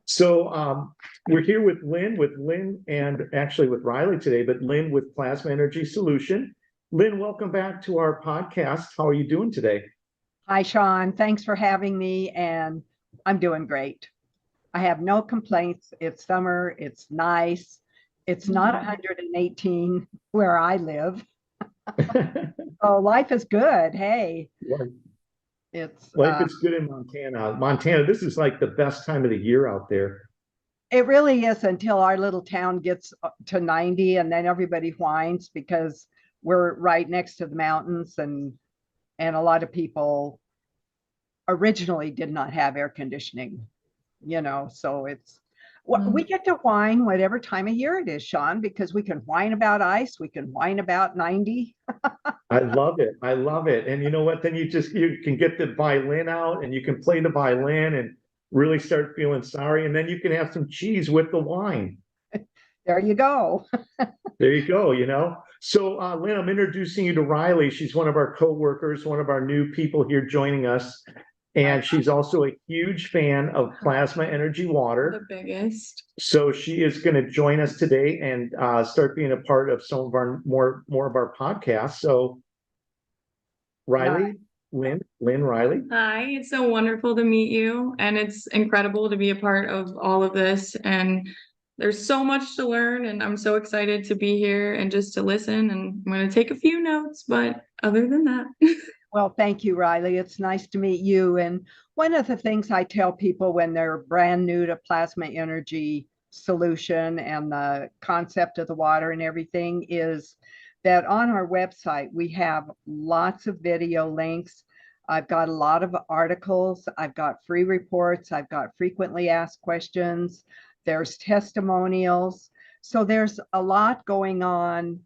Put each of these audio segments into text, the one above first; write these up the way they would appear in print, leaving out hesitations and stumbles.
So we're here with Lynn, and actually with Riley today, but Lynn with Plasma Energy Solution. Lynn, welcome back to our podcast. How are you doing today? Hi, Sean. Thanks for having me, and I'm doing great. I have no complaints. It's summer. It's nice. It's not 118 where I live. Oh, life is good. Hey, Life, it's life is good in Montana. Montana, this is like the best time of the year out there. it really is until our little town gets to 90, and then everybody whines because we're right next to the mountains, and a lot of people originally did not have air conditioning, so it's we get to whine whatever time of year it is, Sean, because we can whine about ice, we can whine about 90. I love it. I love it. And you know what? Then you can get the violin out and you can play the violin and really start feeling sorry. And then you can have some cheese with the wine. There you go. There you go. So, Lynn, I'm introducing you to Riley. She's one of our coworkers, one of our new people here joining us. And she's also a huge fan of plasma energy water. The biggest. So she is going to join us today and start being a part of some of our more of our podcasts. So Riley, Lynn, Riley. Hi, it's so wonderful to meet you, and it's incredible to be a part of all of this. And there's so much to learn, and I'm so excited to be here and just to listen. And I'm going to take a few notes, but other than that. Well, thank you, Riley. It's nice to meet you. And one of the things I tell people when they're brand new to plasma energy solution and the concept of the water and everything is that on our website, we have lots of video links. I've got a lot of articles. I've got free reports. I've got frequently asked questions. There's testimonials. So there's a lot going on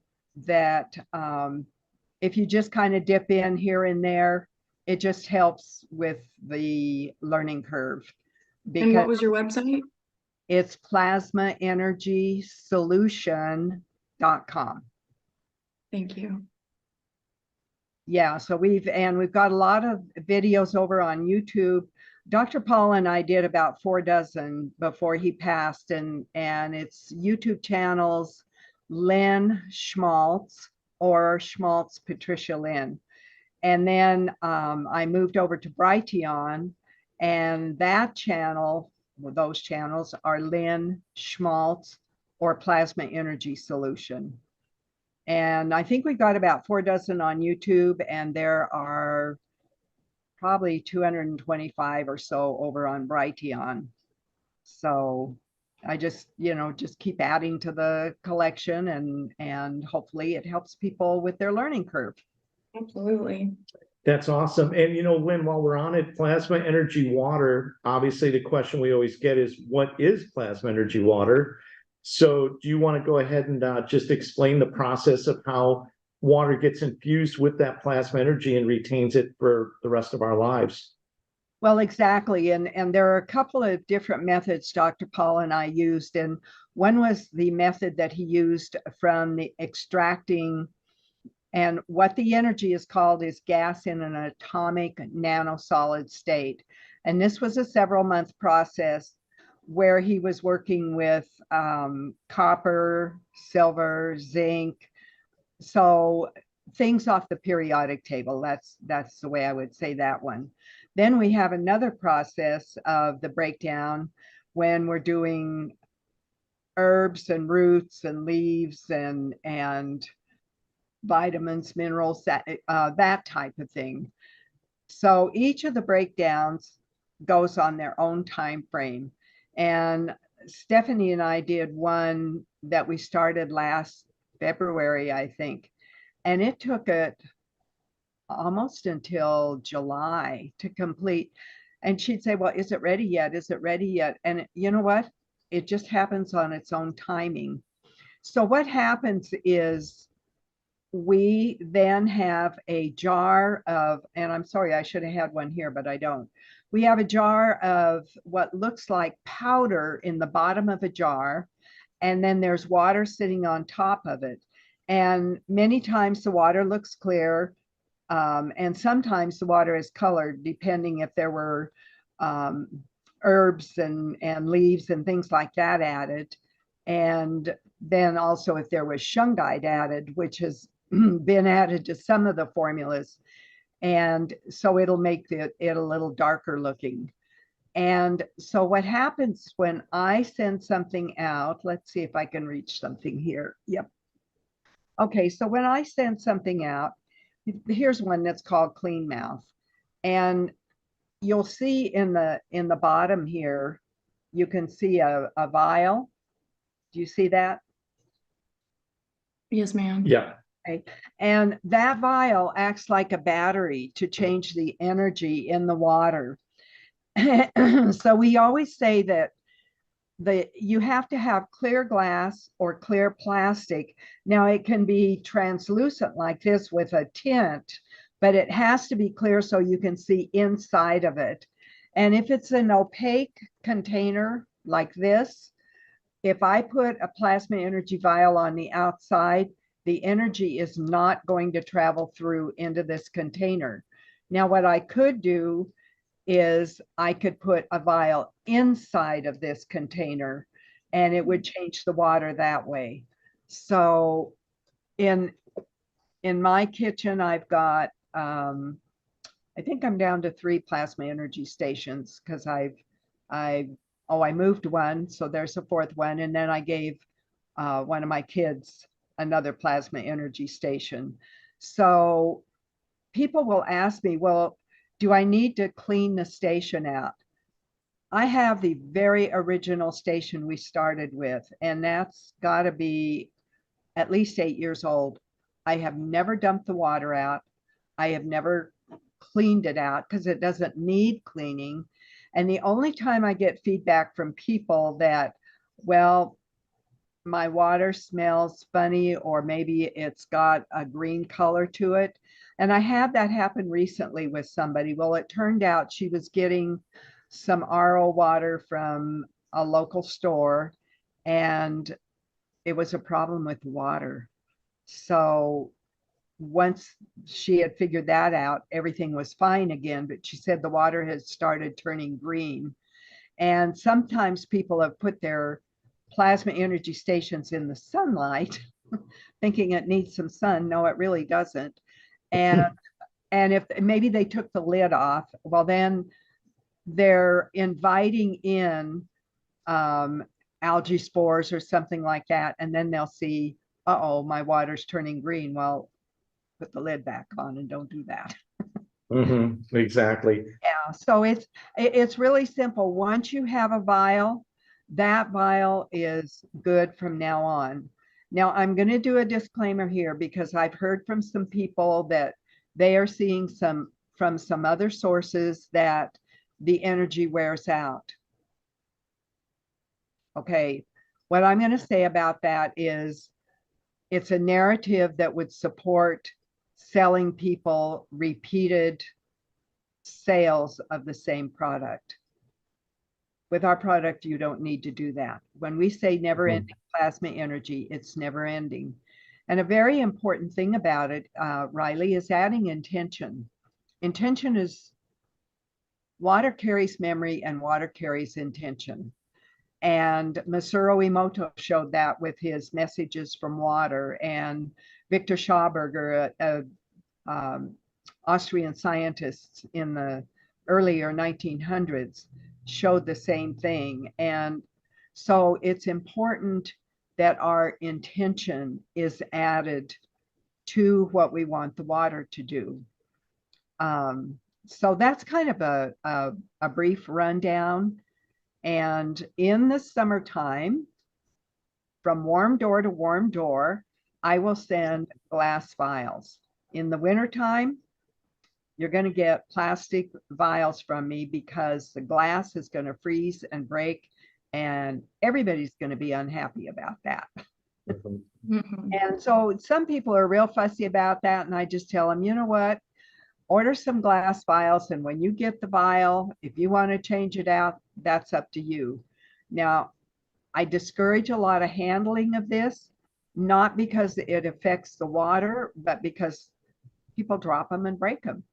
that if you just kind of dip in here and there, it just helps with the learning curve. And what was your website? It's plasmaenergysolution.com. Thank you. Yeah, so we've got a lot of videos over on YouTube. Dr. Paul and I did about 4 dozen before he passed, and it's YouTube channels, Lynn Schmaltz or Schmaltz Patricia Lynn. And then I moved over to Brighteon, and that channel, well, those channels are Lynn Schmaltz or Plasma Energy Solution. And I think we've got about 4 dozen on YouTube, and there are probably 225 or so over on Brighteon. So I just keep adding to the collection, and hopefully it helps people with their learning curve. Absolutely. That's awesome. And Lynn, while we're on it, plasma energy water, obviously the question we always get is, what is plasma energy water? So do you want to go ahead and just explain the process of how water gets infused with that plasma energy and retains it for the rest of our lives? Well, exactly. And there are a couple of different methods Dr. Paul and I used. And one was the method that he used from the extracting, and what the energy is called is gas in an atomic nanosolid state. And this was a several-month process where he was working with copper, silver, zinc, so things off the periodic table. That's the way I would say that one. Then we have another process of the breakdown when we're doing herbs and roots and leaves and vitamins, minerals, that type of thing. So each of the breakdowns goes on their own time frame. And Stephanie and I did one that we started last February, I think. And it took it almost until July to complete. And she'd say, well, is it ready yet? Is it ready yet? And you know what? It just happens on its own timing. So what happens is we then have a jar of, and I'm sorry, I should have had one here, but I don't. We have a jar of what looks like powder in the bottom of a jar, and then there's water sitting on top of it. And many times the water looks clear, and sometimes the water is colored, depending if there were herbs and leaves and things like that added. And then also if there was shungite added, which has been added to some of the formulas. And so it'll make it a little darker looking. And so what happens when I send something out, let's see if I can reach something here. Yep. Okay, so when I send something out, here's one that's called Clean Mouth. And you'll see in the bottom here, you can see a vial. Do you see that? Yes, ma'am. Yeah. Okay. And that vial acts like a battery to change the energy in the water. So we always say that you have to have clear glass or clear plastic. Now it can be translucent like this with a tint, but it has to be clear so you can see inside of it. And if it's an opaque container like this, if I put a plasma energy vial on the outside, the energy is not going to travel through into this container. Now, what I could do is I could put a vial inside of this container and it would change the water that way. So in my kitchen, I've got, I think I'm down to 3 plasma energy stations because I moved one. So there's a 4th one. And then I gave one of my kids another plasma energy station. So people will ask me, well, do I need to clean the station out? I have the very original station we started with, and that's got to be at least 8 years old. I have never dumped the water out. I have never cleaned it out because it doesn't need cleaning. And the only time I get feedback from people that, well, my water smells funny, or maybe it's got a green color to it. And I had that happen recently with somebody. Well, it turned out she was getting some RO water from a local store, and it was a problem with the water. So once she had figured that out, everything was fine again. But she said the water had started turning green. And sometimes people have put their plasma energy stations in the sunlight, thinking it needs some sun. No, it really doesn't. And if maybe they took the lid off, well, then they're inviting in algae spores or something like that. And then they'll see, uh-oh, my water's turning green. Well, put the lid back on and don't do that. Exactly. Yeah, so it's really simple. Once you have a vial, that vial is good from now on. Now, I'm going to do a disclaimer here because I've heard from some people that they are seeing from some other sources that the energy wears out. Okay, what I'm going to say about that is it's a narrative that would support selling people repeated sales of the same product. With our product, you don't need to do that. When we say never ending plasma energy, it's never ending. And a very important thing about it, Riley, is adding intention. Intention is water carries memory and water carries intention. And Masaru Emoto showed that with his messages from water, and Victor Schauberger, Austrian scientists in the earlier 1900s, showed the same thing. And so it's important that our intention is added to what we want the water to do. So that's kind of a brief rundown. And in the summertime, from warm door to warm door, I will send glass vials. In the wintertime, you're going to get plastic vials from me because the glass is going to freeze and break, and everybody's going to be unhappy about that. And so some people are real fussy about that, and I just tell them, you know what? Order some glass vials, and when you get the vial, if you want to change it out, that's up to you. Now, I discourage a lot of handling of this, not because it affects the water, but because people drop them and break them.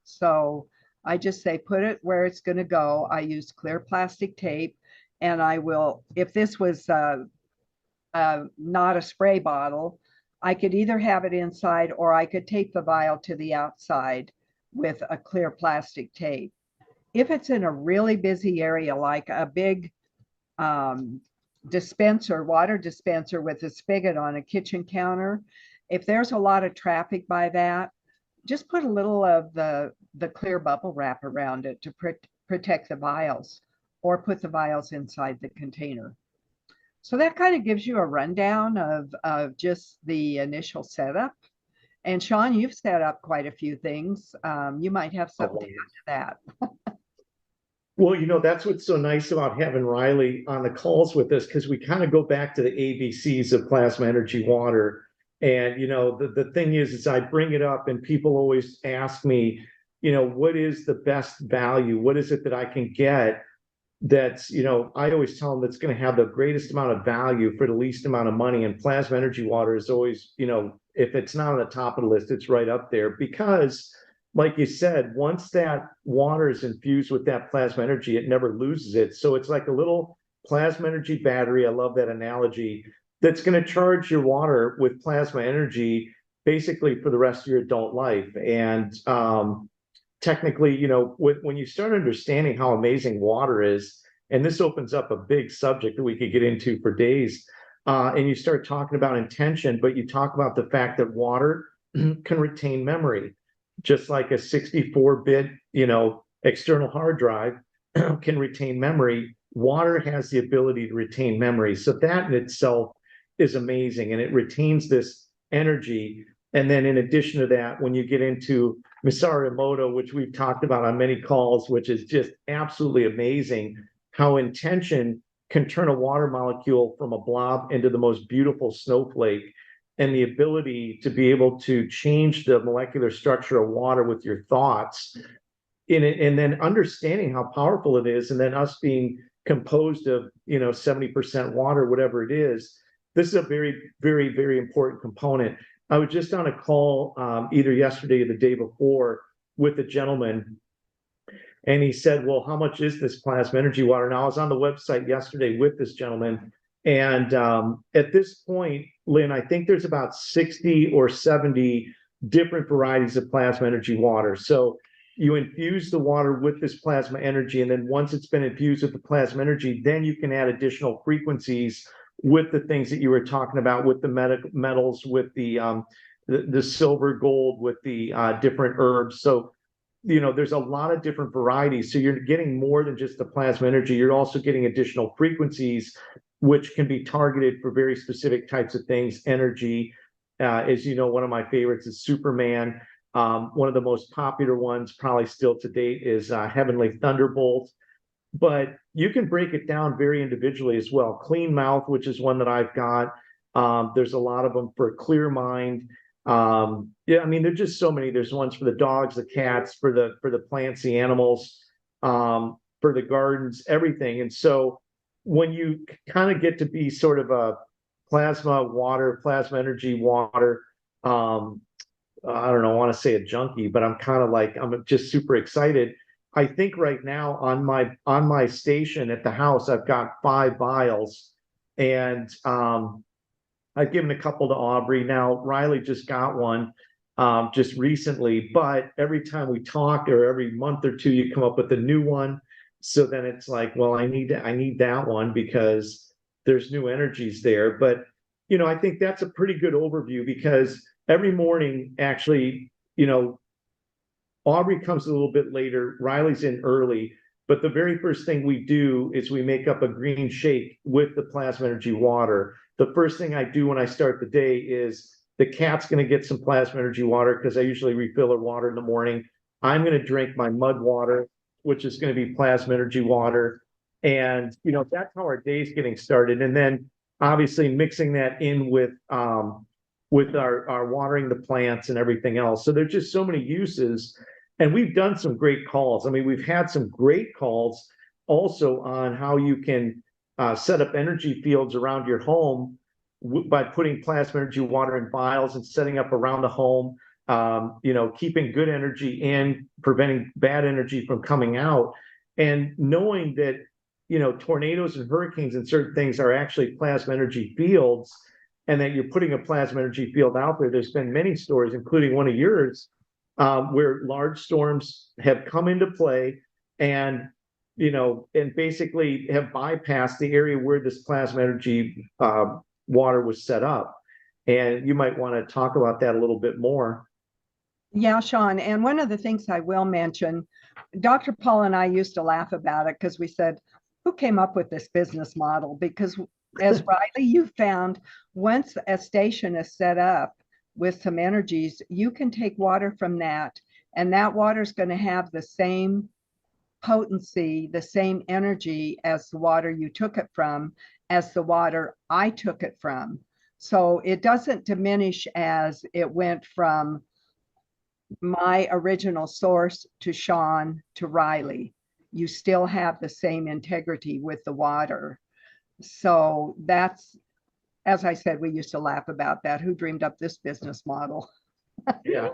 So I just say, put it where it's going to go. I use clear plastic tape, and I will, if this was not a spray bottle, I could either have it inside or I could tape the vial to the outside with a clear plastic tape. If it's in a really busy area, like a big dispenser, water dispenser with a spigot on a kitchen counter, if there's a lot of traffic by that, just put a little of the clear bubble wrap around it to protect the vials, or put the vials inside the container. So that kind of gives you a rundown of just the initial setup. And Sean, you've set up quite a few things. You might have something to add to that. Well, that's what's so nice about having Riley on the calls with us, because we kind of go back to the ABCs of plasma energy water. And, the thing is I bring it up and people always ask me, what is the best value? What is it that I can get that's, I always tell them that's going to have the greatest amount of value for the least amount of money. And plasma energy water is always, if it's not on the top of the list, it's right up there, because like you said, once that water is infused with that plasma energy, it never loses it. So it's like a little plasma energy battery. I love that analogy. That's going to charge your water with plasma energy basically for the rest of your adult life. And technically, when you start understanding how amazing water is, and this opens up a big subject that we could get into for days, and you start talking about intention, but you talk about the fact that water can retain memory, just like a 64-bit, external hard drive can retain memory. Water has the ability to retain memory. So that in itself is amazing, and it retains this energy. And then in addition to that, when you get into Masaru Emoto, which we've talked about on many calls, which is just absolutely amazing, how intention can turn a water molecule from a blob into the most beautiful snowflake, and the ability to be able to change the molecular structure of water with your thoughts in it, and then understanding how powerful it is, and then us being composed of 70% water, whatever it is. This is a very, very, very important component. I was just on a call either yesterday or the day before with a gentleman, and he said, well, how much is this plasma energy water? Now, I was on the website yesterday with this gentleman, and at this point, Lynn, I think there's about 60 or 70 different varieties of plasma energy water. So you infuse the water with this plasma energy, and then once it's been infused with the plasma energy, then you can add additional frequencies with the things that you were talking about, with the metals, with the silver, gold, with the different herbs. So, there's a lot of different varieties. So you're getting more than just the plasma energy. You're also getting additional frequencies, which can be targeted for very specific types of things. Energy, as you know, one of my favorites is Superman. One of the most popular ones, probably still to date, is Heavenly Thunderbolt. But you can break it down very individually as well. Clean Mouth, which is one that I've got. There's a lot of them for Clear Mind. There's just so many. There's ones for the dogs, the cats, for the plants, the animals, for the gardens, everything. And so when you kind of get to be sort of a plasma energy water, I don't know, I want to say a junkie, but I'm just super excited. I think right now on my station at the house, I've got 5 vials, and I've given a couple to Aubrey. Now Riley just got one just recently, but every time we talk, or every month or two, you come up with a new one. So then it's like, well, I need that one because there's new energies there. But I think that's a pretty good overview, because every morning, actually, Aubrey comes a little bit later, Riley's in early, but the very first thing we do is we make up a green shake with the plasma energy water. The first thing I do when I start the day is the cat's going to get some plasma energy water, because I usually refill her water in the morning. I'm going to drink my mud water, which is going to be plasma energy water. And, that's how our day's getting started. And then obviously mixing that in with our watering the plants and everything else. So there's just so many uses. And we've done some great calls. We've had some great calls also on how you can set up energy fields around your home by putting plasma energy water in vials and setting up around the home. keeping good energy in, preventing bad energy from coming out, and knowing that, tornadoes and hurricanes and certain things are actually plasma energy fields, and that you're putting a plasma energy field out there. There's been many stories, including one of yours, where large storms have come into play and, and basically have bypassed the area where this plasma energy water was set up. And you might want to talk about that a little bit more. Yeah, Sean. And one of the things I will mention, Dr. Paul and I used to laugh about it because we said, who came up with this business model? Because as Riley, you found once a station is set up with some energies, you can take water from that, and that water is going to have the same potency, the same energy as the water you took it from, as the water I took it from. So it doesn't diminish as it went from my original source to Sean to Riley. You still have the same integrity with the water. So that's, as I said, we used to laugh about that. Who dreamed up this business model? Yeah.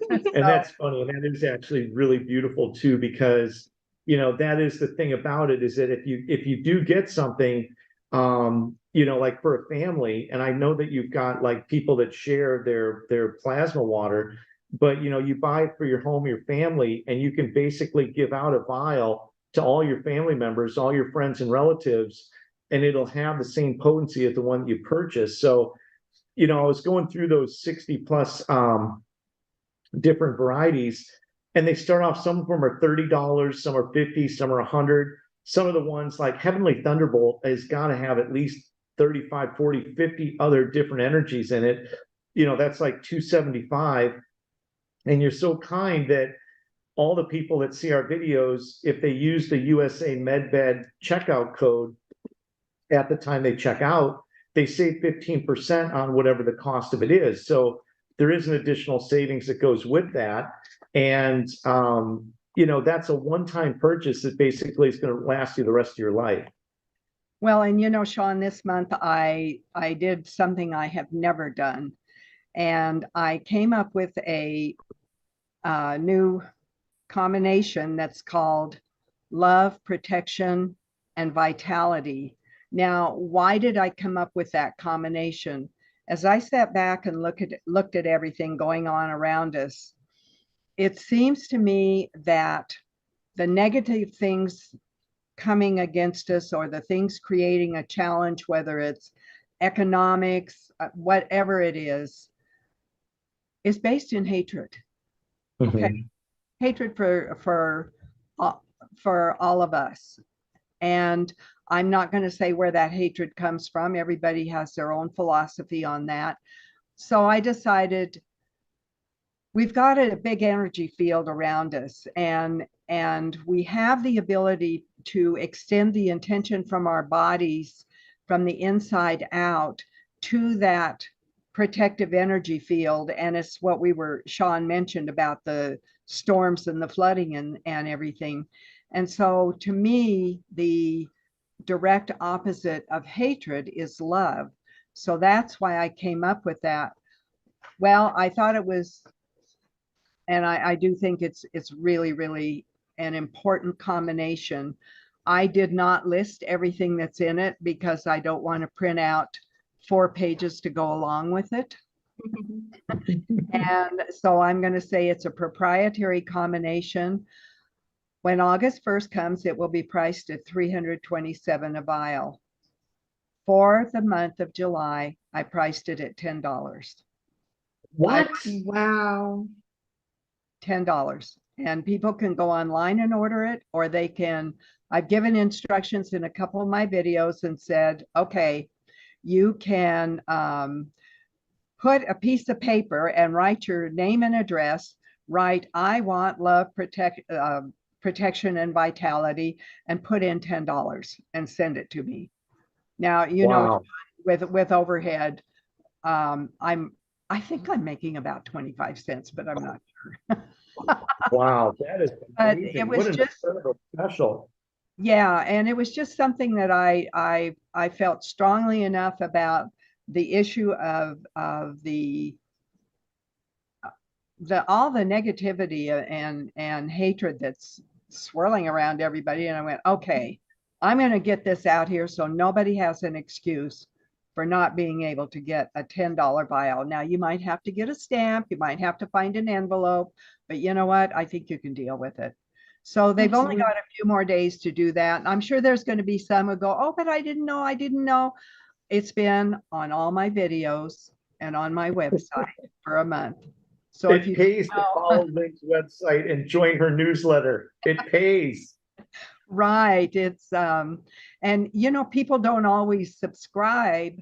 And that's funny. And that is actually really beautiful too, because, that is the thing about it, is that if you do get something, like for a family, and I know that you've got like people that share their plasma water, but you buy it for your home, your family, and you can basically give out a vial to all your family members, all your friends and relatives, and it'll have the same potency as the one you purchased. So, I was going through those 60 plus different varieties, and they start off, some of them are $30, some are 50, some are 100. Some of the ones like Heavenly Thunderbolt has got to have at least 35, 40, 50 other different energies in it. That's like 275. And you're so kind that all the people that see our videos, if they use the USA MedBed checkout code at the time they check out, they save 15% on whatever the cost of it is. So there is an additional savings that goes with that. And, that's a one-time purchase that basically is going to last you the rest of your life. Well, and Sean, this month I did something I have never done. And I came up with a new combination that's called Love, Protection, and Vitality. Now, why did I come up with that combination? As I sat back and looked at everything going on around us, it seems to me that the negative things coming against us, or the things creating a challenge, whether it's economics, whatever it is based in hatred. Okay. Hatred for all of us. And I'm not going to say where that hatred comes from. Everybody has their own philosophy on that. So I decided we've got a big energy field around us, and we have the ability to extend the intention from our bodies from the inside out to that protective energy field. And it's what Sean mentioned about the storms and the flooding and everything. And so to me, the direct opposite of hatred is love. So that's why I came up with that. Well, I thought it was, and I do think it's really, really an important combination. I did not list everything that's in it because I don't want to print out 4 pages to go along with it. And so I'm going to say it's a proprietary combination. When August 1st comes, it will be priced at $327 a vial. For the month of July, I priced it at $10. What? Wow. $10. And people can go online and order it, or they can, I've given instructions in a couple of my videos and said, okay, you can put a piece of paper and write your name and address, write, I want love, protection and vitality, and put in $10 and send it to me. Now, Wow. with overhead, I think I'm making about 25 cents, but I'm not sure. Wow, that is amazing. It was what just special. Yeah, and it was just something that I felt strongly enough about the issue of the all the negativity and hatred that's swirling around everybody. And I went, okay, I'm going to get this out here so nobody has an excuse for not being able to get a $10 vial. Now, you might have to get a stamp, you might have to find an envelope, but you know what? I think you can deal with it. So they've only got a few more days to do that. And I'm sure there's going to be some who go, oh, but I didn't know, I didn't know. It's been on all my videos and on my website for a month. So if It you pays to follow Lynn's website and join her newsletter. It pays. right, it's and you know, people don't always subscribe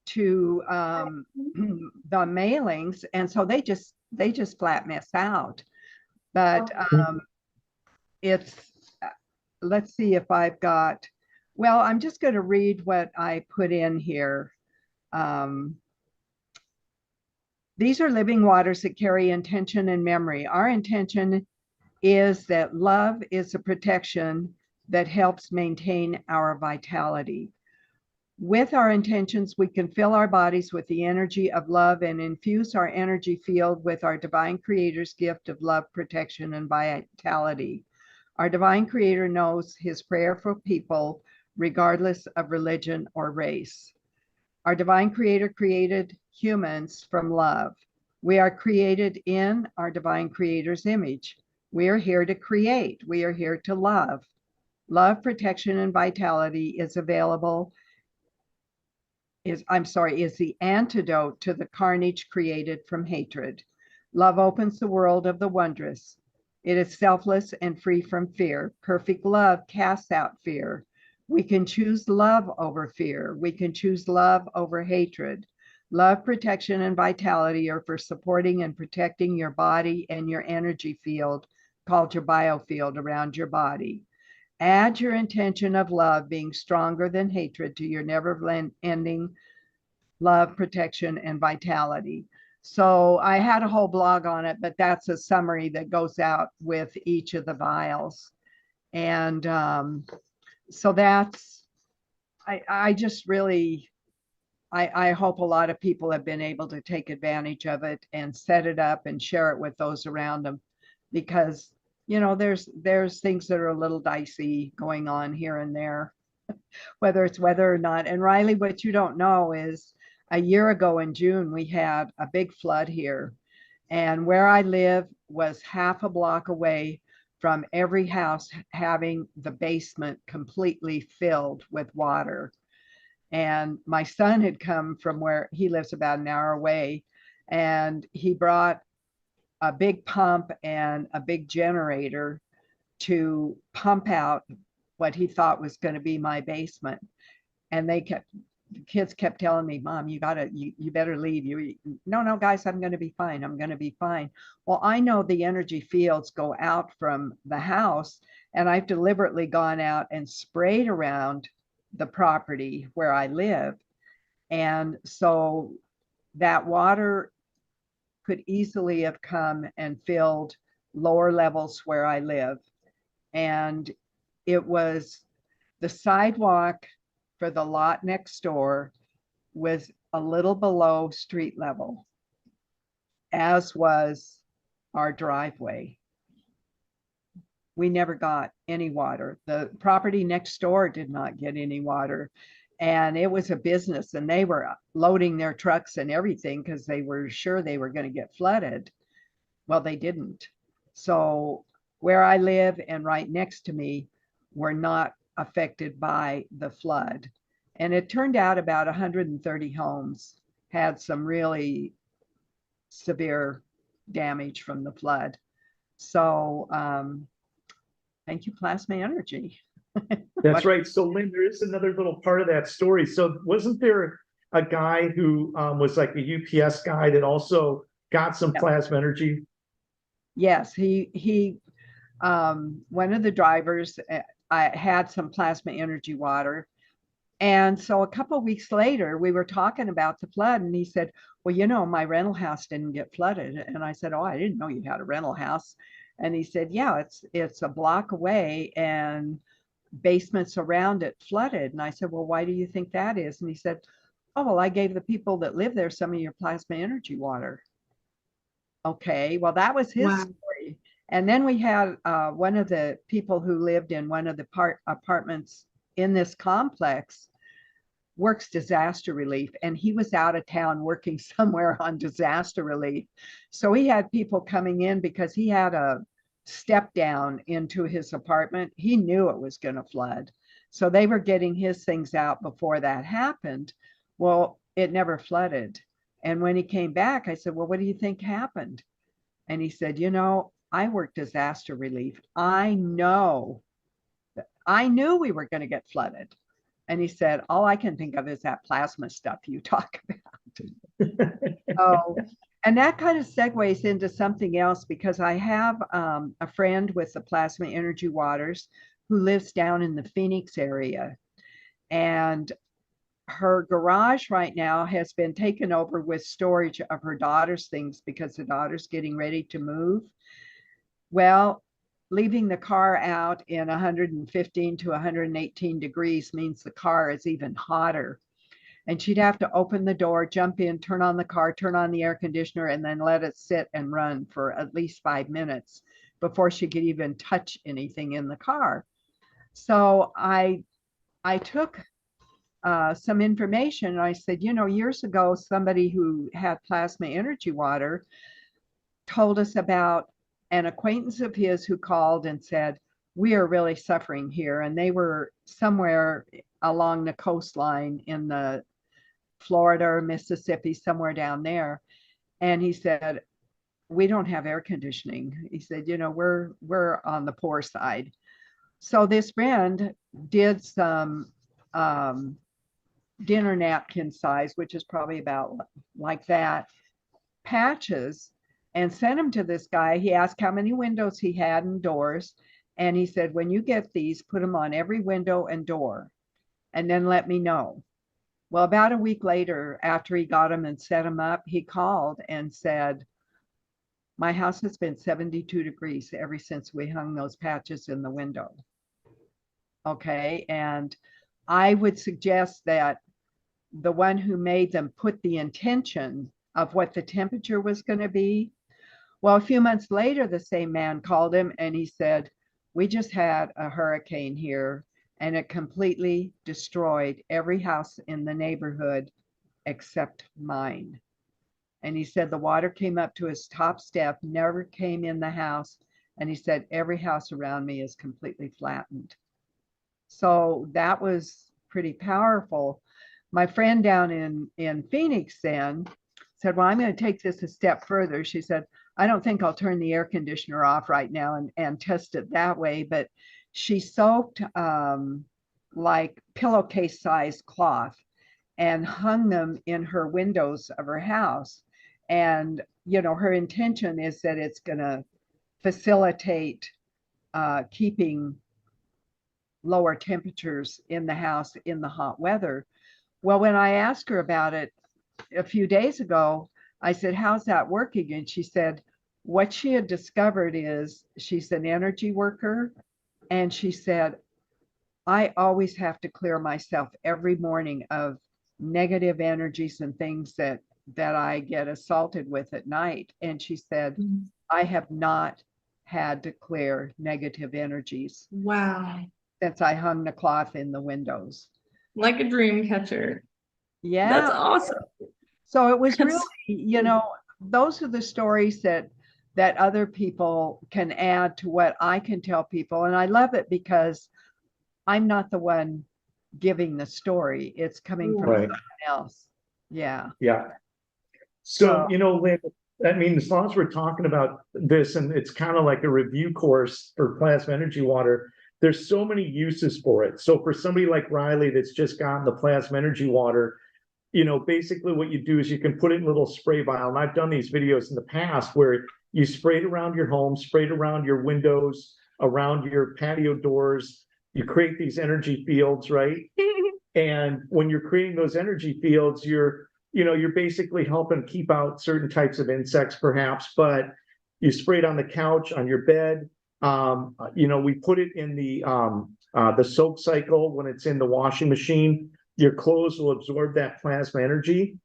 to the mailings, and so they just flat miss out. But it's let's see if I've got, well, I'm just going to read what I put in here. These are living waters that carry intention and memory. Our intention is that love is a protection that helps maintain our vitality. With our intentions, we can fill our bodies with the energy of love and infuse our energy field with our divine creator's gift of love, protection, and vitality. Our divine creator knows his prayer for people, regardless of religion or race. Our divine creator created humans from love. We are created in our divine creator's image. We are here to create. We are here to love. Love, protection, and vitality is available, is the antidote to the carnage created from hatred. Love opens the world of the wondrous. It is selfless and free from fear. Perfect love casts out fear. We can choose love over fear. We can choose love over hatred. Love, protection, and vitality are for supporting and protecting your body and your energy field, called your biofield around your body. Add your intention of love being stronger than hatred to your never-ending love, protection, and vitality. So I had a whole blog on it, but that's a summary that goes out with each of the vials. And so that's, I just really, I hope a lot of people have been able to take advantage of it and set it up and share it with those around them, because you know, there's things that are a little dicey going on here and there, whether it's weather or not. And Riley, what you don't know is a year ago in June, we had a big flood here. And where I live was half a block away from every house having the basement completely filled with water. And my son had come from where he lives about an hour away, and he brought a big pump and a big generator to pump out what he thought was going to be my basement. And the kids kept telling me, Mom, you better leave. No, guys, I'm going to be fine. I'm going to be fine. Well, I know the energy fields go out from the house, and I've deliberately gone out and sprayed around the property where I live. And so that water could easily have come and filled lower levels where I live. And it was the sidewalk for the lot next door was a little below street level, as was our driveway. We never got any water. The property next door did not get any water. And it was a business, and they were loading their trucks and everything because they were sure they were going to get flooded. Well, they didn't. So where I live and right next to me were not affected by the flood. And it turned out about 130 homes had some really severe damage from the flood. So thank you, Plasma Energy. That's right. So Lynn, there is another little part of that story. So wasn't there a guy who was like a UPS guy that also got some plasma energy? Yes, he one of the drivers I had some plasma energy water. And so a couple of weeks later, we were talking about the flood, and he said, well, you know, my rental house didn't get flooded. And I said, oh, I didn't know you had a rental house. And he said, yeah, it's a block away, and basements around it flooded. And I said, well, why do you think that is? And he said, oh, well, I gave the people that live there some of your plasma energy water. Okay, well, that was his Wow. story. And then we had one of the people who lived in one of the apartments in this complex works disaster relief, and he was out of town working somewhere on disaster relief. So he had people coming in because he had a step down into his apartment. He knew it was going to flood. So they were getting his things out before that happened. Well, it never flooded. And when he came back, I said, well, what do you think happened? And he said, I work disaster relief. I knew we were going to get flooded. And he said, all I can think of is that plasma stuff you talk about. Oh, and that kind of segues into something else, because I have a friend with the Plasma Energy Waters who lives down in the Phoenix area. And her garage right now has been taken over with storage of her daughter's things because the daughter's getting ready to move. Well, leaving the car out in 115 to 118 degrees means the car is even hotter. And she'd have to open the door, jump in, turn on the car, turn on the air conditioner, and then let it sit and run for at least 5 minutes before she could even touch anything in the car. So I took some information and I said, years ago, somebody who had plasma energy water told us about an acquaintance of his who called and said, we are really suffering here. And they were somewhere along the coastline in the Florida or Mississippi, somewhere down there. And he said, we don't have air conditioning. He said, we're on the poor side. So this friend did some dinner napkin size, which is probably about like that, patches, and sent them to this guy. He asked how many windows he had and doors. And he said, when you get these, put them on every window and door, and then let me know. Well, about a week later, after he got them and set them up, he called and said, my house has been 72 degrees ever since we hung those patches in the window. Okay. And I would suggest that the one who made them put the intention of what the temperature was going to be. Well, a few months later, the same man called him and he said, we just had a hurricane here and it completely destroyed every house in the neighborhood except mine. And he said the water came up to his top step, never came in the house. And he said, every house around me is completely flattened. So that was pretty powerful. My friend down in Phoenix then said, well, I'm going to take this a step further. She said, I don't think I'll turn the air conditioner off right now and test it that way. But she soaked like pillowcase sized cloth and hung them in her windows of her house. And, her intention is that it's going to facilitate keeping lower temperatures in the house in the hot weather. Well, when I asked her about it a few days ago, I said, how's that working? And she said, what she had discovered is she's an energy worker. And she said, I always have to clear myself every morning of negative energies and things that I get assaulted with at night. And she said, I have not had to clear negative energies. Wow. Since I hung the cloth in the windows. Like a dream catcher. Yeah. That's awesome. So it was really, those are the stories that other people can add to what I can tell people. And I love it because I'm not the one giving the story. It's coming from someone else. Yeah. Yeah. So, Lynn, as long as we're talking about this, and it's kind of like a review course for plasma energy water, there's so many uses for it. So for somebody like Riley that's just gotten the plasma energy water, basically what you do is you can put it in a little spray vial. And I've done these videos in the past where you spray it around your home, spray it around your windows, around your patio doors. You create these energy fields, right? And when you're creating those energy fields, you're basically helping keep out certain types of insects, perhaps, but you spray it on the couch, on your bed. We put it in the soak cycle when it's in the washing machine. Your clothes will absorb that plasma energy,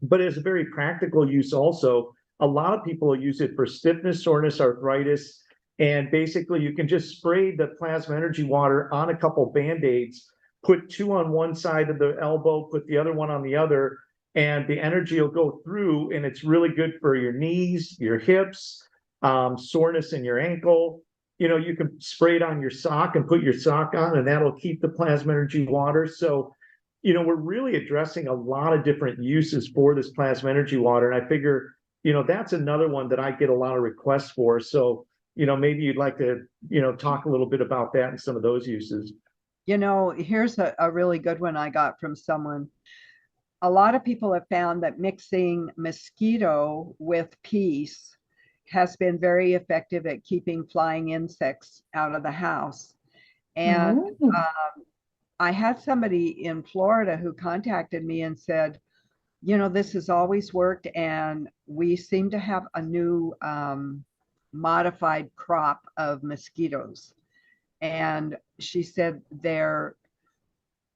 but it's a very practical use also. a lot of people use it for stiffness, soreness, arthritis. And basically you can just spray the plasma energy water on a couple Band-Aids, put 2 on one side of the elbow, put the other one on the other, and the energy will go through, and it's really good for your knees, your hips, soreness in your ankle. You know, you can spray it on your sock and put your sock on, and that'll keep the plasma energy water. So, you know, we're really addressing a lot of different uses for this plasma energy water. And I figure, you know, that's another one that I get a lot of requests for. So, you know, maybe you'd like to, you know, talk a little bit about that and some of those uses. You know, here's a really good one I got from someone. A lot of people have found that mixing mosquito with peace has been very effective at keeping flying insects out of the house. And Oh. I had somebody in Florida who contacted me and said, you know, this has always worked, and we seem to have a new modified crop of mosquitoes. And she said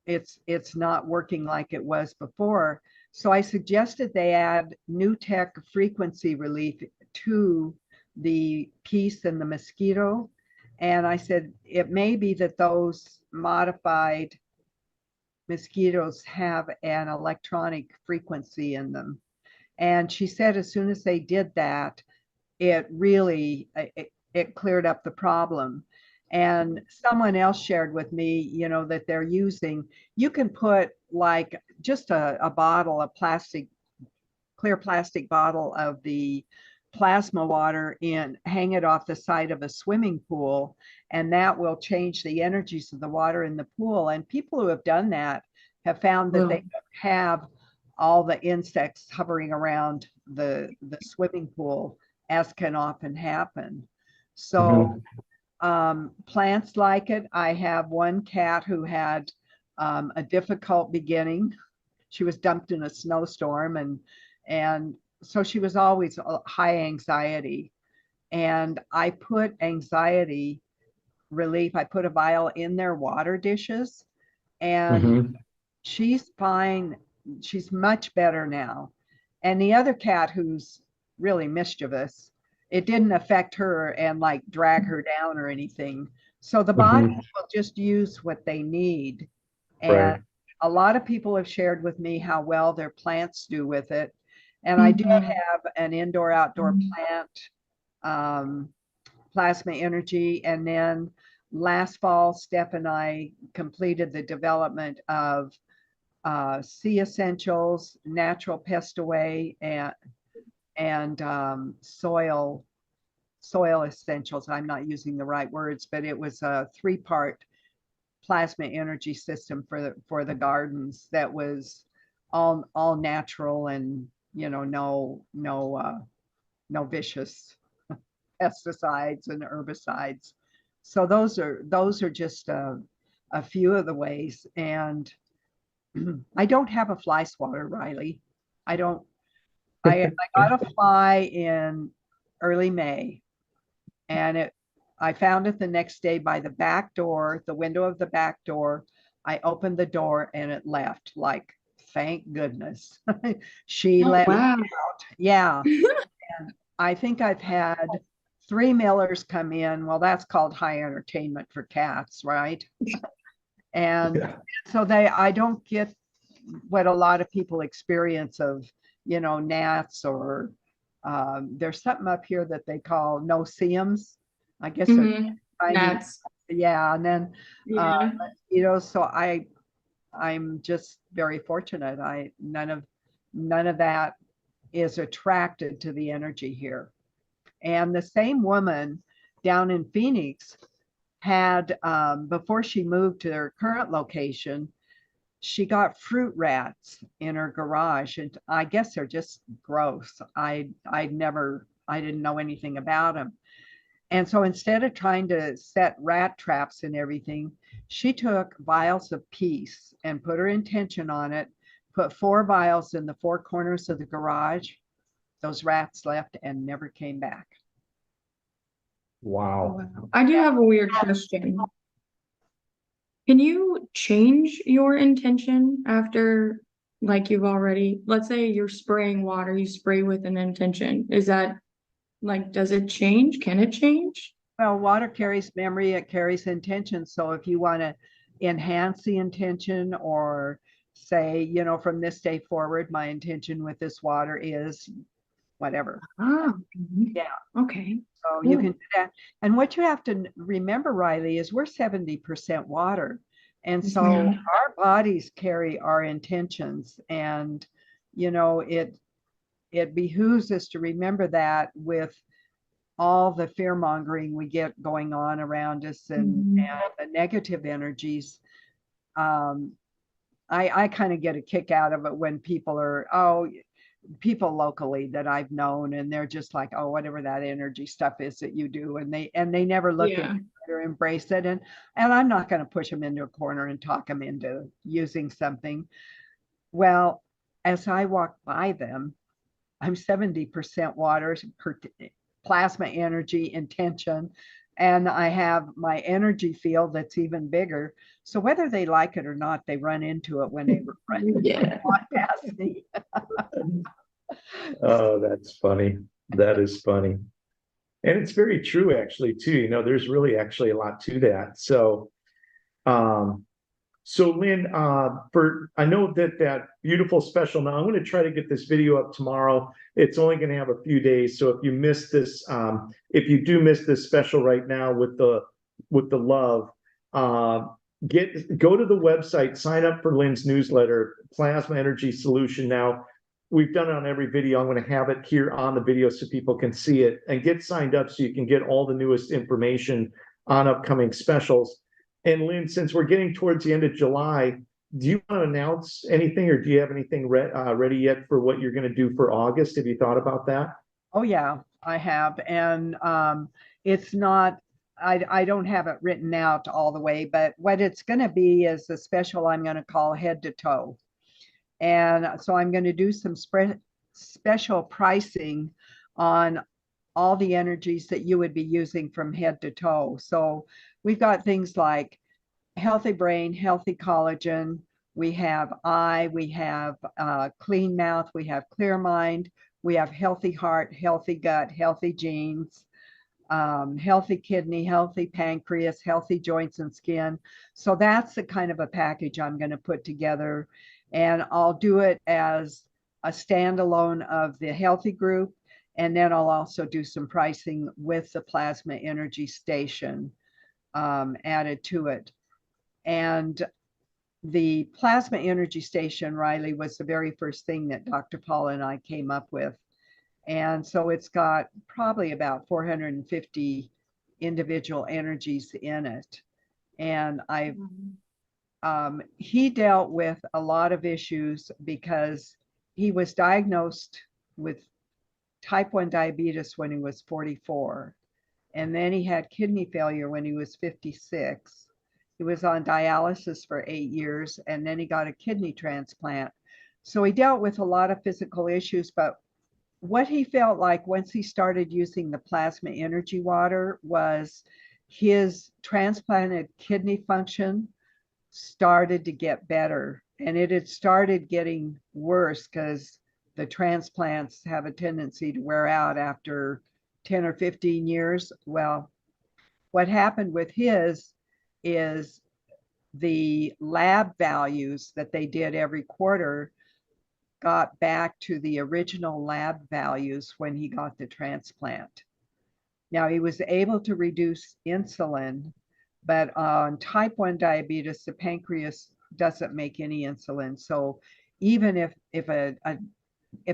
it's not working like it was before. So I suggested they add new tech frequency relief to the piece and the mosquito. And I said, it may be that those modified mosquitoes have an electronic frequency in them. And she said, as soon as they did that, it really, it cleared up the problem. And someone else shared with me, you know, that they're using, you can put like just a bottle, a clear plastic bottle of the plasma water in, hang it off the side of a swimming pool, and that will change the energies of the water in the pool. And people who have done that have found that they don't have all the insects hovering around the swimming pool, as can often happen. So plants like it. I have one cat who had a difficult beginning. She was dumped in a snowstorm, and so she was always high anxiety. And I put anxiety relief. I put a vial in their water dishes, and she's fine. She's much better now. And the other cat, who's really mischievous, it didn't affect her and like drag her down or anything. So the body will just use what they need. And Right. a lot of people have shared with me how well their plants do with it. And I do have an indoor outdoor plant plasma energy. And then last fall, Steph and I completed the development of sea essentials, natural pest away, and soil essentials. I'm not using the right words, but it was a 3-part plasma energy system for the gardens that was all natural, and you know, no vicious pesticides and herbicides. So those are just a few of the ways. And I don't have a fly swatter, Riley. I don't. I got a fly in early May, and I found it the next day by the back door, the window of the back door. I opened the door and it left. Like, thank goodness. She let me out. Yeah. And I think I've had 3 millers come in. Well, that's called high entertainment for cats, right? And so I don't get what a lot of people experience of, you know, gnats, or there's something up here that they call no-see-ums. I guess Gnats. yeah. And then Yeah. you know, so I'm just very fortunate. None of that is attracted to the energy here. And the same woman down in Phoenix had, before she moved to her current location, she got fruit rats in her garage, and I guess they're just gross. I didn't know anything about them. And so instead of trying to set rat traps and everything, she took vials of peace and put her intention on it, put 4 vials in the 4 corners of the garage. Those rats left and never came back. Wow. I do have a weird question. Can you change your intention after like you've already, let's say you're spraying water, you spray with an intention. Is that like, does it change? Can it change? Well, water carries memory, it carries intention. So if you want to enhance the intention or say, you know, from this day forward, my intention with this water is whatever. Ah, Yeah. okay. So you Cool. can do that. And what you have to remember, Riley, is we're 70% water. And so Mhm. our bodies carry our intentions. And, you know, it behooves us to remember that with all the fear mongering we get going on around us Mhm. and the negative energies. Um, I kind of get a kick out of it when people are, oh, people locally that I've known, and they're just like, oh, whatever that energy stuff is that you do, and they never look into Yeah. it or embrace it, and I'm not going to push them into a corner and talk them into using something. Well, as I walk by them, I'm 70% water, plasma energy, intention, and I have my energy field that's even bigger. So whether they like it or not, they run into it when they Yeah. walk past me. Oh, that's funny. That is funny. And it's very true, actually, too. You know, there's really actually a lot to that. Um, so Lynn, for I know that beautiful special. Now I'm going to try to get this video up tomorrow. It's only going to have a few days, so if you miss this, if you do miss this special right now with the love, uh, go to the website, sign up for Lynn's newsletter, Plasma Energy Solution. Now we've done it on every video. I'm going to have it here on the video so people can see it and get signed up so you can get all the newest information on upcoming specials. And Lynn, since we're getting towards the end of July, do you want to announce anything or do you have anything ready yet for what you're going to do for August? Have you thought about that? Oh yeah, I have. And it's not, I don't have it written out all the way, but what it's going to be is a special I'm going to call Head to Toe. And so I'm going to do some special pricing on all the energies that you would be using from head to toe. So we've got things like healthy brain, healthy collagen. We have eye, we have clean mouth, we have clear mind, we have healthy heart, healthy gut, healthy genes, healthy kidney, healthy pancreas, healthy joints and skin. So that's the kind of a package I'm going to put together. And I'll do it as a standalone of the healthy group. And then I'll also do some pricing with the plasma energy station added to it. And the plasma energy station, Riley, was the very first thing that Dr. Paul and I came up with. And so it's got probably about 450 individual energies in it. And he dealt with a lot of issues because he was diagnosed with type 1 diabetes when he was 44. And then he had kidney failure when he was 56. He was on dialysis for 8 years, and then he got a kidney transplant. So he dealt with a lot of physical issues, but what he felt like once he started using the plasma energy water was his transplanted kidney function started to get better. And it had started getting worse because the transplants have a tendency to wear out after 10 or 15 years. Well, what happened with his is the lab values that they did every quarter got back to the original lab values when he got the transplant. Now, he was able to reduce insulin, but on type 1 diabetes, the pancreas doesn't make any insulin. So even if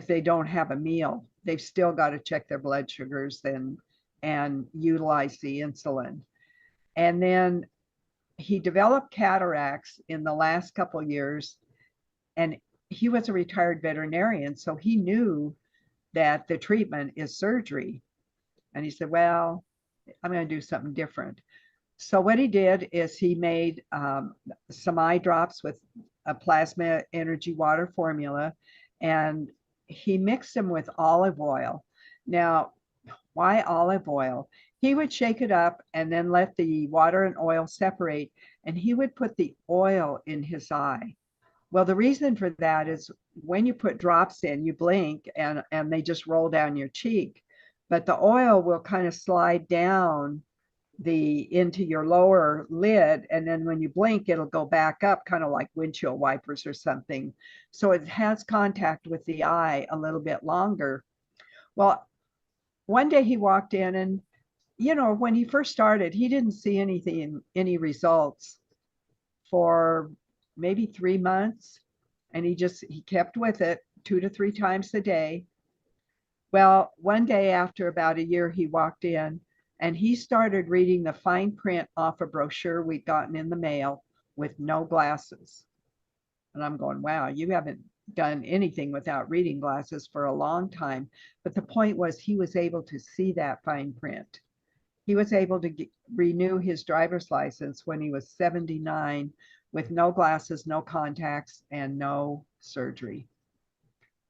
they don't have a meal, they've still got to check their blood sugars and utilize the insulin. And then he developed cataracts in the last couple of years, and he was a retired veterinarian, so he knew that the treatment is surgery. And he said, well, I'm going to do something different. So what he did is he made some eye drops with a plasma energy water formula, and he mixed them with olive oil. Now, why olive oil? He would shake it up and then let the water and oil separate, and he would put the oil in his eye. Well, the reason for that is when you put drops in, you blink and they just roll down your cheek, but the oil will kind of slide down into your lower lid, and then when you blink, it'll go back up, kind of like windshield wipers or something. So it has contact with the eye a little bit longer. Well, one day he walked in and, when he first started, he didn't see any results for maybe 3 months. And he kept with it 2 to 3 times a day. Well, one day after about a year, he walked in and he started reading the fine print off a brochure we'd gotten in the mail with no glasses. And I'm going, wow, you haven't done anything without reading glasses for a long time. But the point was, he was able to see that fine print. He was able to renew his driver's license when he was 79 with no glasses, no contacts, and no surgery.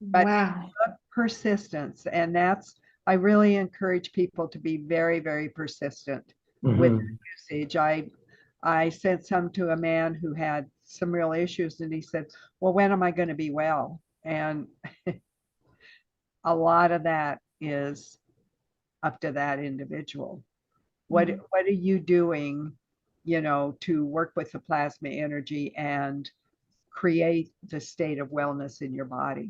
But Wow. persistence, and I really encourage people to be very, very persistent with usage. I sent some to a man who had some real issues, and he said, well, when am I going to be well? And a lot of that is up to that individual. What are you doing, to work with the plasma energy and create the state of wellness in your body?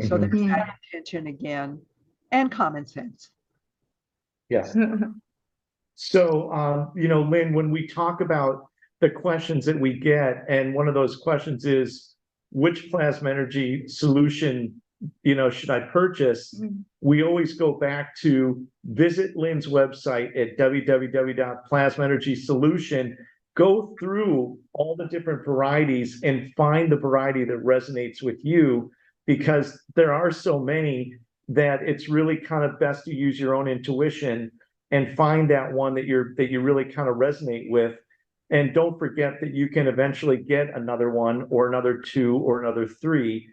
So there's that intention again, and common sense. Yes. So, Lynn, when we talk about the questions that we get, and one of those questions is, which plasma energy solution, should I purchase? We always go back to visit Lynn's website at www.plasmaenergysolution. Go through all the different varieties and find the variety that resonates with you, because there are so many that it's really kind of best to use your own intuition and find that one that you really kind of resonate with. And don't forget that you can eventually get another one or another two or another three.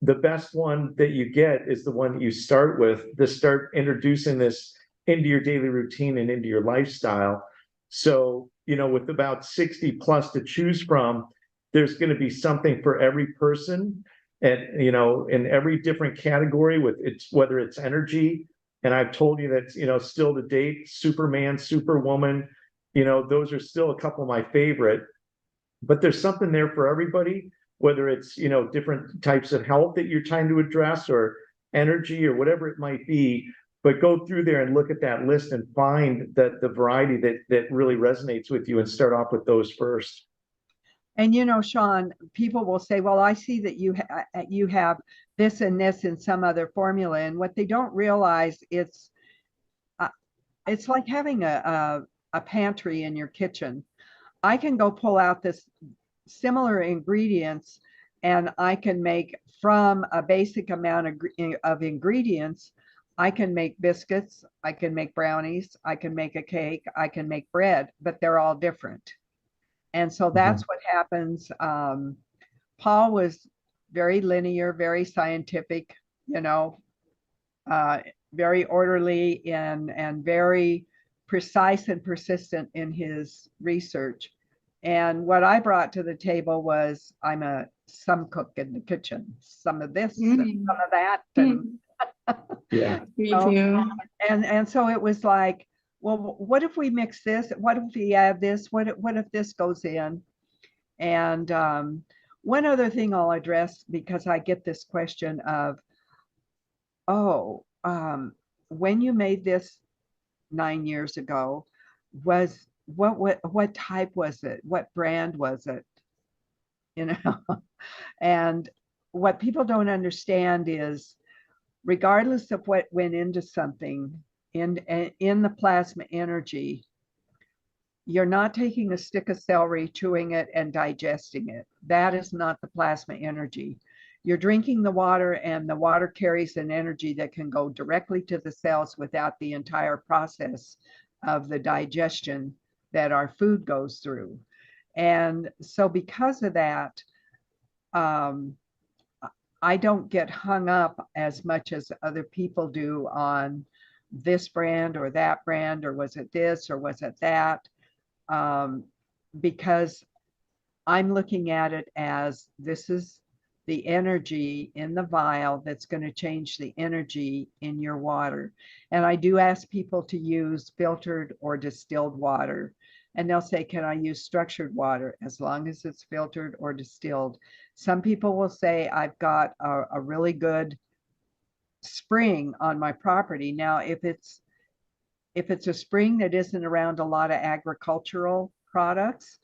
The best one that you get is the one that you start with, to start introducing this into your daily routine and into your lifestyle. So, with about 60 plus to choose from, there's going to be something for every person, and, in every different category, whether it's energy. And I've told you that, still to date, Superman, Superwoman, those are still a couple of my favorite. But there's something there for everybody, whether it's, different types of health that you're trying to address, or energy, or whatever it might be. But go through there and look at that list and find the variety that really resonates with you, and start off with those first. And Sean, people will say, well, I see that you have this and this in some other formula. And what they don't realize, it's like having a pantry in your kitchen. I can go pull out this similar ingredients, and I can make from a basic amount of ingredients. I can make biscuits, I can make brownies, I can make a cake, I can make bread, but they're all different. And so that's what happens. Paul was very linear, very scientific, very orderly and very precise and persistent in his research. And what I brought to the table was, I'm some cook in the kitchen, some of this, and some of that. And, Yeah, me too. And so it was like, well, what if we mix this? What if we add this? What if this goes in? And one other thing I'll address, because I get this question of, when you made this 9 years ago, what type was it? What brand was it? And what people don't understand is, regardless of what went into something in the plasma energy, you're not taking a stick of celery, chewing it, and digesting it. That is not the plasma energy. You're drinking the water, and the water carries an energy that can go directly to the cells without the entire process of the digestion that our food goes through. And so because of that, I don't get hung up as much as other people do on this brand or that brand, or was it this or was it that, because I'm looking at it as this is the energy in the vial that's going to change the energy in your water. And I do ask people to use filtered or distilled water. And they'll say, can I use structured water as long as it's filtered or distilled? Some people will say, I've got a really good spring on my property. Now, if it's a spring that isn't around a lot of agricultural products,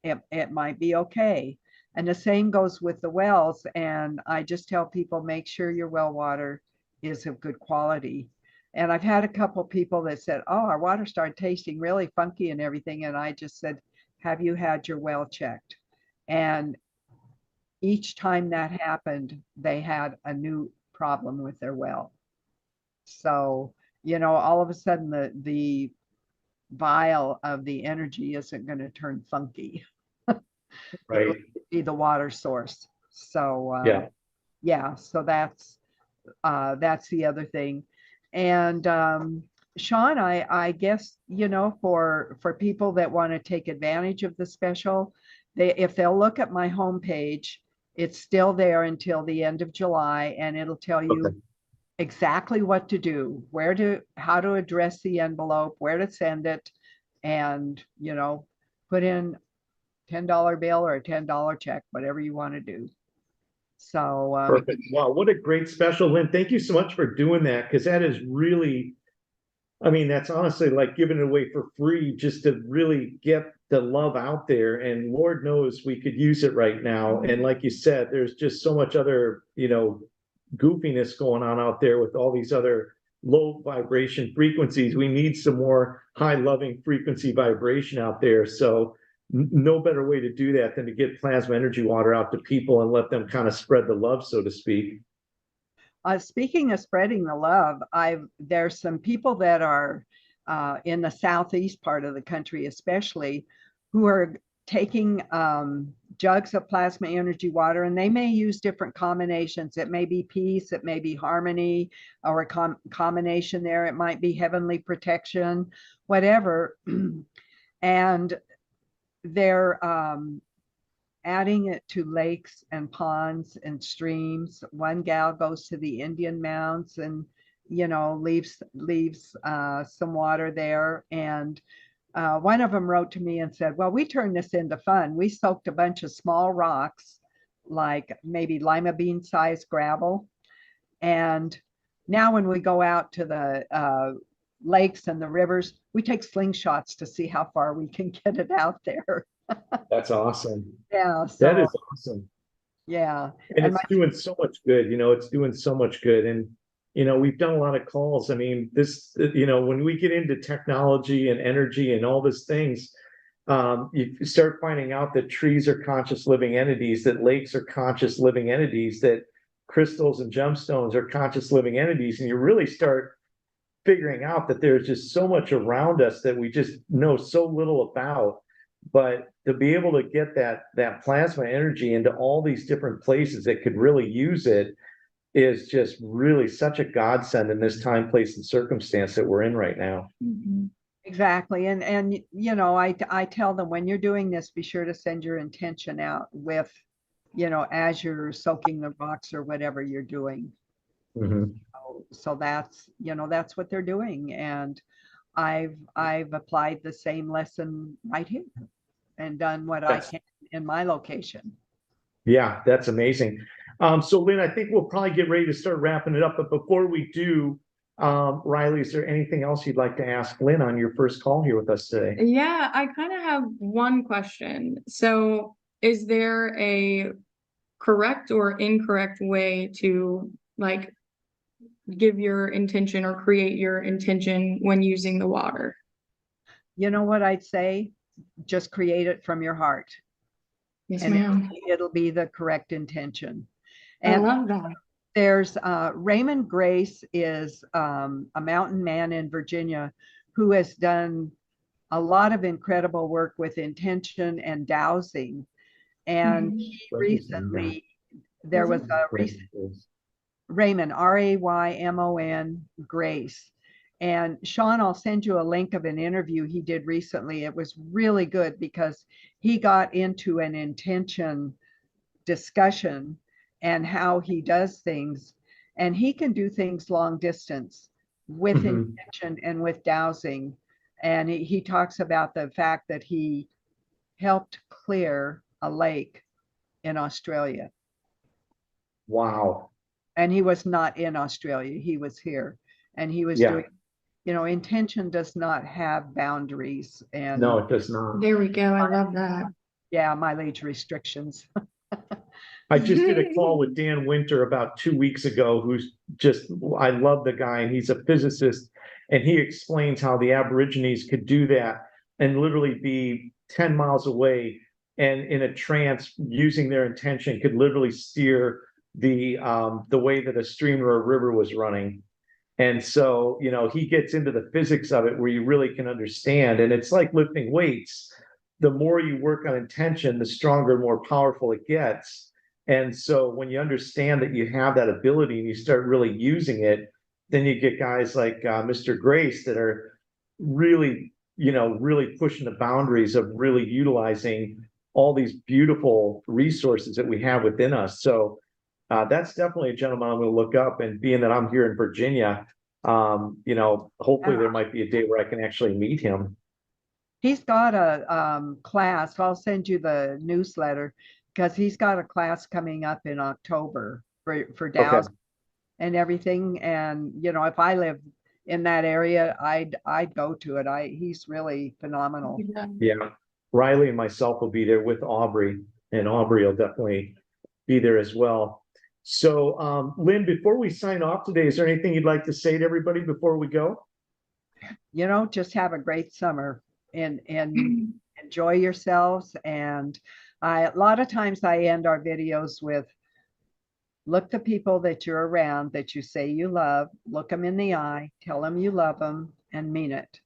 it might be okay. And the same goes with the wells. And I just tell people, make sure your well water is of good quality. And I've had a couple people that said, oh, our water started tasting really funky and everything. And I just said, have you had your well checked? And each time that happened, they had a new problem with their well. So, all of a sudden the vial of the energy isn't going to turn funky. It'll Right. be the water source. So Yeah. yeah, so that's the other thing. And Sean, I guess, for people that want to take advantage of the special, if they'll look at my homepage, it's still there until the end of July, and it'll tell you Okay. exactly what to do, how to address the envelope, where to send it, and put in $10 bill or a $10 check, whatever you want to do. So Perfect. Wow, what a great special, Lynn. Thank you so much for doing that, because that is really, I mean, that's honestly like giving it away for free just to really get the love out there. And Lord knows we could use it right now. And like you said, there's just so much other, goofiness going on out there with all these other low vibration frequencies. We need some more high loving frequency vibration out there. So no better way to do that than to get plasma energy water out to people and let them kind of spread the love, so to speak. speaking of spreading the love, there's some people that are in the southeast part of the country, especially, who are taking jugs of plasma energy water, and they may use different combinations. It may be peace, it may be harmony, or a combination there. It might be heavenly protection, whatever. And they're adding it to lakes and ponds and streams. One gal goes to the Indian mounds and leaves some water there. And one of them wrote to me and said, well, we turned this into fun. We soaked a bunch of small rocks, like maybe lima bean sized gravel. And now when we go out to the lakes and the rivers, we take slingshots to see how far we can get it out there. That's awesome. Yeah, That so is awesome. yeah. And And it's doing so much good, it's doing so much good. And, we've done a lot of calls. I mean, when we get into technology and energy and all these things, you start finding out that trees are conscious living entities, that lakes are conscious living entities, that crystals and gemstones are conscious living entities. And you really start figuring out that there's just so much around us that we just know so little about. But to be able to get that plasma energy into all these different places that could really use it is just really such a godsend in this time, place, and circumstance that we're in right now. exactly. And I tell them, when you're doing this, be sure to send your intention out with, as you're soaking the rocks or whatever you're doing. Mhm. So that's what they're doing. And I've applied the same lesson right here and done what I can in my location. Yeah, that's amazing. So Lynn, I think we'll probably get ready to start wrapping it up. But before we do, Riley, is there anything else you'd like to ask Lynn on your first call here with us today? Yeah, I kind of have one question. So, is there a correct or incorrect way to like give your intention or create your intention when using the water? You know what I'd say? Just create it from your heart. Yes, And ma'am. it'll be the correct intention. I And love that. there's Raymond Grace is a mountain man in Virginia who has done a lot of incredible work with intention and dowsing. And he recently, there was a recent Raymond, Raymon, Grace. And Sean, I'll send you a link of an interview he did recently. It was really good because he got into an intention discussion and how he does things. And he can do things long distance with Mhm. intention and with dowsing. And he talks about the fact that he helped clear a lake in Australia. Wow. And he was not in Australia, he was here. And he was Yeah. doing, intention does not have boundaries No, and, it does not. There we go. I love that. yeah, mileage restrictions. I just did a call with Dan Winter about 2 weeks ago, who's just, I love the guy, and he's a physicist. And he explains how the Aborigines could do that and literally be 10 miles away and in a trance using their intention could literally steer the way that a stream or a river was running. And so, he gets into the physics of it where you really can understand. And it's like lifting weights. The more you work on intention, the stronger and more powerful it gets. And so when you understand that you have that ability and you start really using it, then you get guys like Mr. Grace that are really, really pushing the boundaries of really utilizing all these beautiful resources that we have within us. So that's definitely a gentleman I'm going to look up. And being that I'm here in Virginia, hopefully there might be a day where I can actually meet him. He's got a class. I'll send you the newsletter because he's got a class coming up in October for Okay. Dows and everything. And if I live in that area, I'd go to it. He's really phenomenal. Yeah. Riley and myself will be there with Aubrey, and Aubrey will definitely be there as well. So, Lynn, before we sign off today, is there anything you'd like to say to everybody before we go? Just have a great summer and enjoy yourselves. And a lot of times I end our videos with, look the people that you're around that you say you love, look them in the eye, tell them you love them and mean it.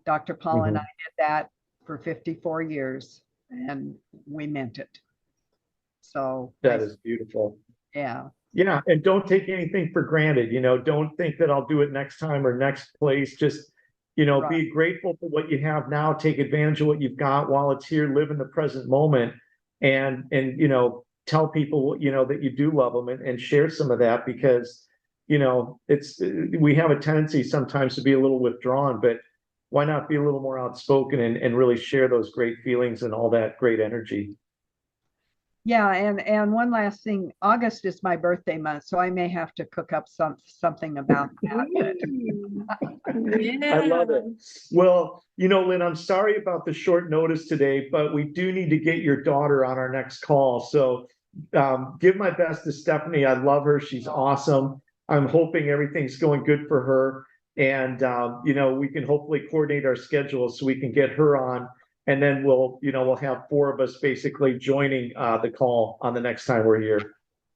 Dr. Paul and I did that for 54 years and we meant it. So That is beautiful. yeah. Yeah. And don't take anything for granted. Don't think that I'll do it next time or next place. Just, Right. be grateful for what you have now. Take advantage of what you've got while it's here. Live in the present moment and tell people, that you do love them and share some of that because, we have a tendency sometimes to be a little withdrawn, but why not be a little more outspoken and really share those great feelings and all that great energy? Yeah, and one last thing, August is my birthday month, so I may have to cook up something about that. Yeah. I love it. Well, Lynn, I'm sorry about the short notice today, but we do need to get your daughter on our next call. So give my best to Stephanie. I love her. She's awesome. I'm hoping everything's going good for her. And, we can hopefully coordinate our schedules so we can get her on. And then we'll have four of us basically joining the call on the next time we're here.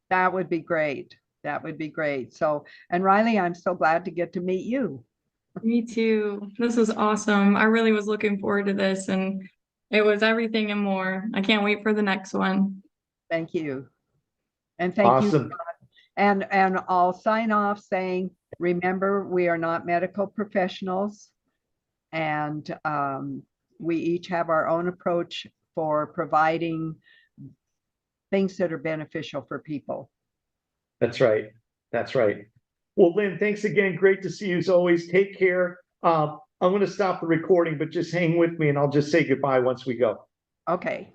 That would be great. That would be great. So, and Riley, I'm so glad to get to meet you. Me too. This was awesome. I really was looking forward to this and it was everything and more. I can't wait for the next one. Thank you. And thank you. Awesome. And I'll sign off saying, remember, we are not medical professionals and we each have our own approach for providing things that are beneficial for people. That's right. That's right. Well, Lynn, thanks again. Great to see you as always. Take care. I'm going to stop the recording, but just hang with me and I'll just say goodbye once we go. Okay.